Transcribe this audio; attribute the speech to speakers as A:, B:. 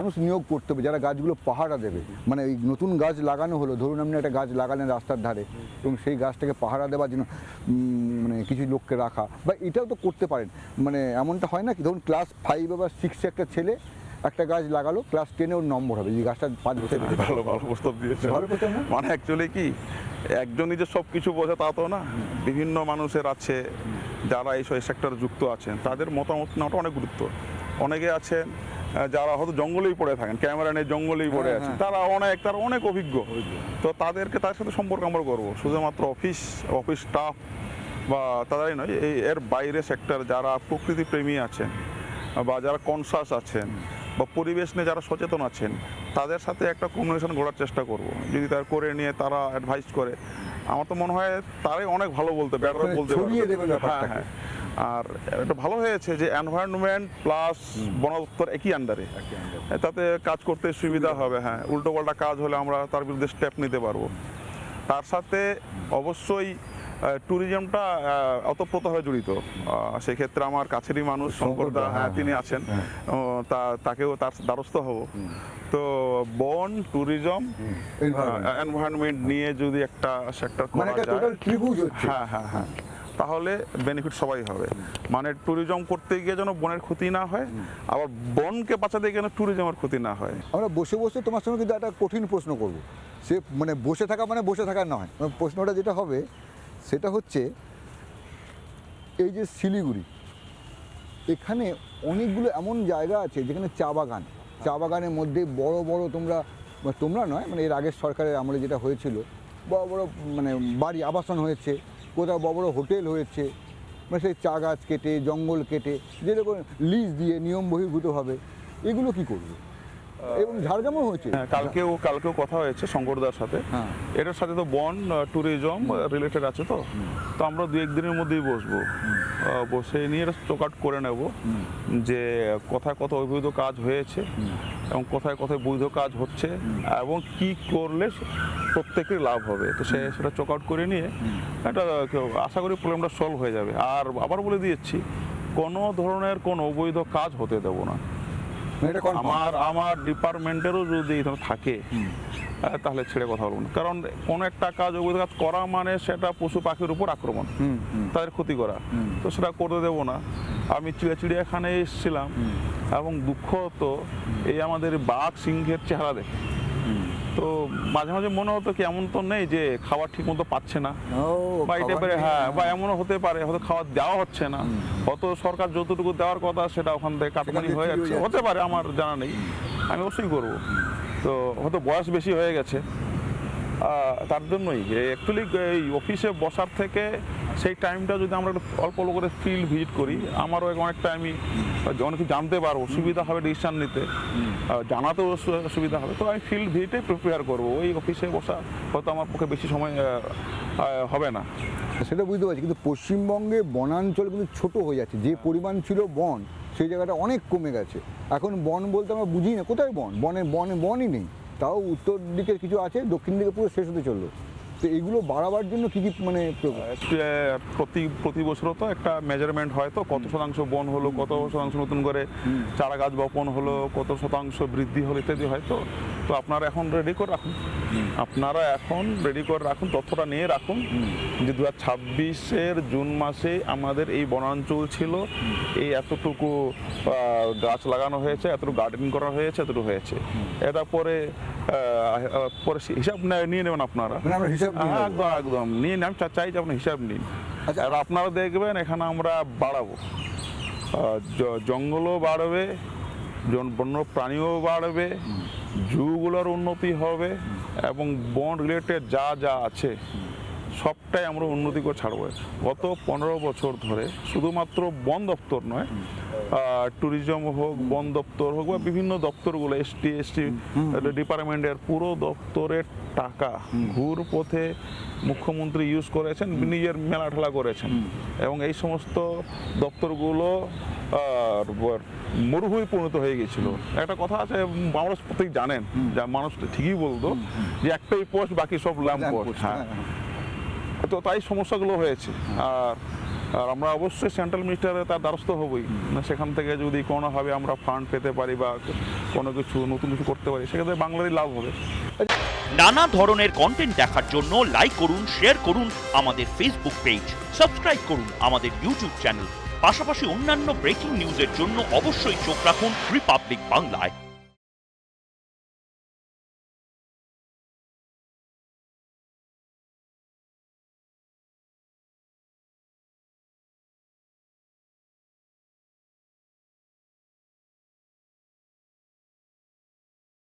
A: মানুষ নিয়োগ করতে হবে যারা গাছগুলো পাহারা দেবে, মানে এই নতুন গাছ লাগানো হলো, ধরুন আপনি একটা গাছ লাগালেন রাস্তার ধারে এবং সেই গাছটাকে পাহারা দেওয়ার জন্য মানে কিছু লোককে রাখা, বা এটাও তো করতে পারেন। মানে এমনটা হয় না কি, ধরুন ক্লাস 5 বা 6 একটা ছেলে একটা গাছ লাগালো, ক্লাস 10-এ ওর নম্বর হবে, যে গাছটা 5 বছর
B: ভালো ভালো প্রস্তাব দিয়েছে।
A: ভালো প্রস্তাব না?
B: মানে অ্যাকচুয়ালি কি একজনই যে সব কিছু বোঝে তা তো না, বিভিন্ন মানুষের আছে যারা এই সেক্টরে যুক্ত আছেন, তাদের মতামত নেওয়াটা অনেক গুরুত্ব। অনেকে আছেন যারা হয়তো জঙ্গলেই পড়ে থাকেন, ক্যামেরা নিয়ে জঙ্গলেই পড়ে আছেন, তারা অনেক অভিজ্ঞ, তো তাদের সাথে সম্পর্ক আমরা করবো। শুধুমাত্র অফিস স্টাফ বা তারাই নয়, এর বাইরে সেক্টর যারা প্রকৃতি প্রেমী আছেন বা যারা কনসাস আছেন বা পরিবেশ নিয়ে যারা সচেতন আছেন, তাদের সাথে একটা কমিউনিকেশন গড়ার চেষ্টা করব। যদি তার করে নিয়ে তারা অ্যাডভাইস করে, আমার তো মনে হয় তারাই অনেক ভালো বলতে হ্যাঁ। আর এটা ভালো হয়েছে যে এনভায়রনমেন্ট প্লাস বন দপ্তর একই আন্ডারে, তাতে কাজ করতে সুবিধা হবে। হ্যাঁ, উল্টো পাল্টা কাজ হলে আমরা তার বিরুদ্ধে স্টেপ নিতে পারবো। তার সাথে অবশ্যই ট্যুরিজমটা ওতপ্রোতভাবে জড়িত। সেক্ষেত্রে আমার কাছেরই মানুষ শঙ্করদা, হ্যাঁ তিনি আছেন, তাকেও তার দ্বারস্থ হব। তো বন, ট্যুরিজম, এনভায়রনমেন্ট নিয়ে যদি একটা সেক্টর করা যায়, হ্যাঁ, তাহলে বেনিফিট সবাই হবে। মানে ট্যুরিজম করতে গিয়ে যেন বনের ক্ষতি না হয়, আবার বনকে বাঁচাতে গিয়ে যেন ট্যুরিজমের ক্ষতি না হয়।
A: আমরা বসে বসে তোমার সঙ্গে কিন্তু একটা কঠিন প্রশ্ন করব, সে মানে বসে থাকা নয়, প্রশ্নটা যেটা হবে সেটা হচ্ছে এই যে শিলিগুড়ি, এখানে অনেকগুলো এমন জায়গা আছে যেখানে চা বাগানের মধ্যে বড় বড় তোমরা নয়, মানে এর আগের সরকারের আমলে যেটা হয়েছিল, বড় বড় মানে বাড়ি আবাসন হয়েছে, কোথাও বড় বড় হোটেল হয়েছে, মানে সেই চা গাছ কেটে জঙ্গল কেটে যেরকম লিজ দিয়ে নিয়ম বহির্ভূতভাবে, এগুলো কি করবে? এবং ঝাড়গ্রামও হয়েছে,
B: কালকেও কথা হয়েছে শঙ্করদার সাথে। এটার সাথে তো বন ট্যুরিজম রিলেটেড আছে, তো আমরা 2-1 দিনের মধ্যেই বসে নিয়ে এটা চক আউট করে নেব যে কোথায় কত অবৈধ কাজ হয়েছে এবং কোথায় বৈধ কাজ হচ্ছে এবং কি করলে প্রত্যেকের লাভ হবে। তো সেটা চক আউট করে নিয়ে একটা আশা করি প্রবলেমটা সলভ হয়ে যাবে। আর আবার বলে দিয়েছি, কোনো ধরনের কোনো অবৈধ কাজ হতে দেবো না। আমার ডিপার্টমেন্টেরও যদি থাকে তাহলে ছেড়ে কথা বলবো না, কারণ কোনো একটা কাজ অবৈধ কাজ করা মানে সেটা পশু পাখির উপর আক্রমণ, তাদের ক্ষতি করা, তো সেটা করতে দেবো না। আমি চিড়িয়াখানায় এসেছিলাম এবং দুঃখ হতো এই আমাদের বাঘ সিংহের চেহারা দেখে, তো মাঝে মাঝে মনে হতো কি এমন তো নেই যে খাবার ঠিক মতো পাচ্ছে না বা এই টাইপের, হ্যাঁ, বা এমনও হতে পারে হয়তো খাবার দেওয়া হচ্ছে না, হয়তো সরকার যতটুকু দেওয়ার কথা সেটা ওখান থেকে কাটমানি হয়ে যাচ্ছে, হতে পারে, আমার জানা নেই, আমি অবশ্যই করবো। তো হয়তো বয়স বেশি হয়ে গেছে, তার জন্যই অ্যাকচুয়ালি এই অফিসে বসার থেকে সেই টাইমটা যদি আমরা অল্প করে ফিল্ড ভিজিট করি, আমারও অনেকটা আমি অনেক কিছু জানতে পারবো, সুবিধা হবে ডিসিশন নিতে, জানাতেও সুবিধা হবে। তো আমি ফিল্ড ভিজিটে প্রিপেয়ার করবো, ওই অফিসে বসা হয়তো আমার পক্ষে বেশি সময় হবে না।
A: সেটা বুঝতে পারছি, কিন্তু পশ্চিমবঙ্গে বনাঞ্চল কিন্তু ছোট হয়ে যাচ্ছে, যে পরিমাণ ছিল বন সেই জায়গাটা অনেক কমে গেছে। এখন বন বলতে আমরা বুঝি না কোথায় বনই নেই, তাও উত্তর দিকে কিছু আছে, দক্ষিণ দিকে পুরো শেষ হতে চললো। তো এগুলো বাড়াবার জন্য কি মানে
B: প্রতি বছরও তো একটা মেজারমেন্ট হয়, তো কত শতাংশ বন হলো, কত শতাংশ নতুন করে চারা গাছ বপন হলো, কত শতাংশ বৃদ্ধি হলো ইত্যাদি হয়। তো আপনারা এখন রেডি করে রাখুন, তথ্যটা নিয়ে রাখুন যে 2026-এর জুন মাসে আমাদের এই বনাঞ্চল ছিল, এই এতটুকু গাছ লাগানো হয়েছে, এতটুকু গার্ডেনিং করা হয়েছে, এতটুকু হয়েছে। এটা পরে হিসাব নিয়ে নেবেন আপনারা, একদম নিয়ে আমি চাই যে আপনি হিসাব নিন। আর আপনারা দেখবেন এখানে আমরা বাড়াবো, জঙ্গলও বাড়বে, বন্য প্রাণীও বাড়বে, জুগুলোর উন্নতি হবে এবং বন রিলেটেড যা আছে সবটাই আমরা উন্নতি করে ছাড়বো। গত 15 বছর ধরে শুধুমাত্র বন দপ্তর নয়, ট্যুরিজম হোক, বন দপ্তর হোক বা বিভিন্ন দপ্তরগুলো, এসটি ডিপার্টমেন্টের পুরো দপ্তরের টাকা ঘুর পথে মুখ্যমন্ত্রী ইউজ করেছেন, নিজের মেলা ঠেলা করেছেন এবং এই সমস্ত দপ্তরগুলো মরুভূমি পরিণত হয়ে গেছিল। একটা কথা আছে, মানুষ প্রত্যেক জানেন, যা মানুষ ঠিকই বলতো যে একটাই পোস্ট, বাকি সব ল্যাম্প পোস্ট। হ্যাঁ, তো তাই সমস্যাগুলো হয়েছে। আর আর আমরা অবশ্যই সেন্ট্রাল মিনিস্টারে তার দ্বারস্থ হবই, সেখান থেকে যদি কোনোভাবে আমরা ফান্ড পেতে পারি বা কোনো কিছু নতুন কিছু করতে পারি, সেক্ষেত্রে বাংলারই লাভ হবে।
C: নানা ধরনের কন্টেন্ট দেখার জন্য লাইক করুন, শেয়ার করুন আমাদের ফেসবুক পেজ, সাবস্ক্রাইব করুন আমাদের ইউটিউব চ্যানেল। পাশাপাশি অন্যান্য ব্রেকিং নিউজের জন্য অবশ্যই চোখ রাখুন রিপাবলিক বাংলায়।